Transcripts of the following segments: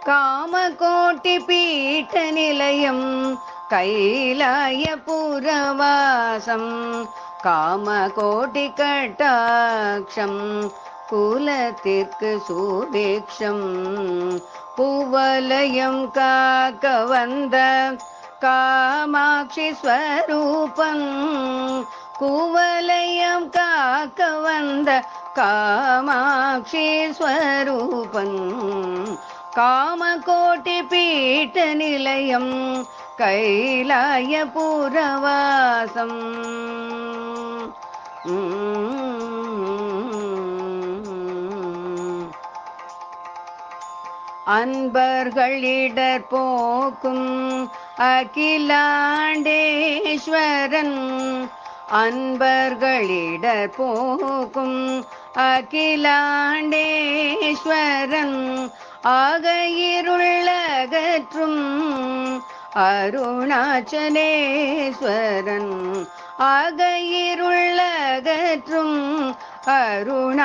காமகோட்டி பீட்ட நிலையம் கைலாயபுரவாசம் காமகோட்டி கட்டாட்சம் குலத்திற்கு சுபீக்ஷம் பூவலயம் காக்க வந்த காமாட்சி ஸ்வரூபம் குவலயம் காக்க வந்த காமாட்சி ஸ்வரூபம் காமகோட்டி பீட்ட நிலையம் கைலாயபுரவாசம் அன்பர்களிடர் போக்கும் அகிலாண்டேஸ்வரன் அன்பர்களிடர் போக்கும் அகிலாண்டேஸ்வரன் ஆக இருளகற்றும் அருணாச்சலேஸ்வரன் ஆக இருளகற்றும் அருணாச்சலேஸ்வரன்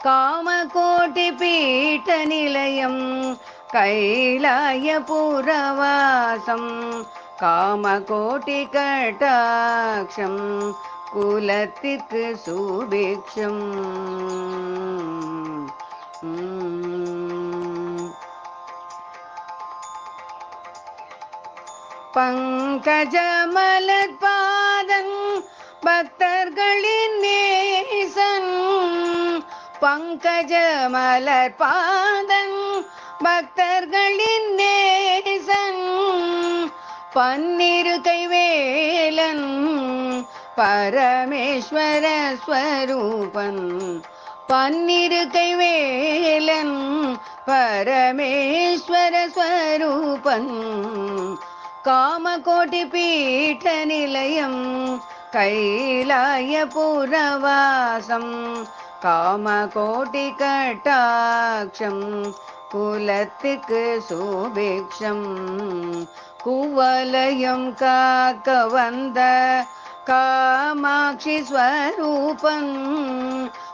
காமகோட்டி பீட்ட நிலையம் கைலாயபுரவாசம் காமகோட்டி கட்டாட்சம் குலத்திற்கு சுபீக்ஷம் பங்கஜமலர் பாதன் பக்தர்களின் நேசன் பங்கஜமலர் பாதன் பக்தர்களின் நேசன் பன்னிரு கைவேலன் பரமேஸ்வர ஸ்வரூபன் பன்னிரு கைவேலன் பரமேஸ்வர ஸ்வரூபன் காமகோட்டி பீட்ட நிலையம் கைலாயபுரவாசம் காமகோட்டி கட்டாட்சம் குலத்துக்கு சுபீக்ஷம் குவலயம் காக்க வந்த காமாட்சி ஸ்வரூபம்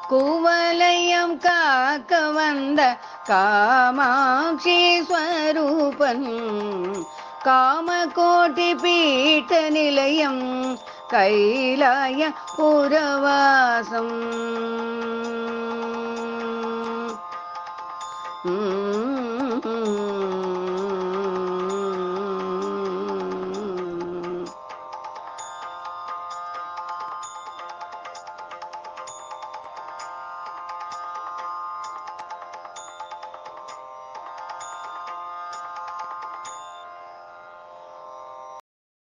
குவலயம் காக்க வந்த காமாட்சி ஸ்வரூபம் காமகோட்டி பீட்ட நிலையம் கைலாயபுரவாசம்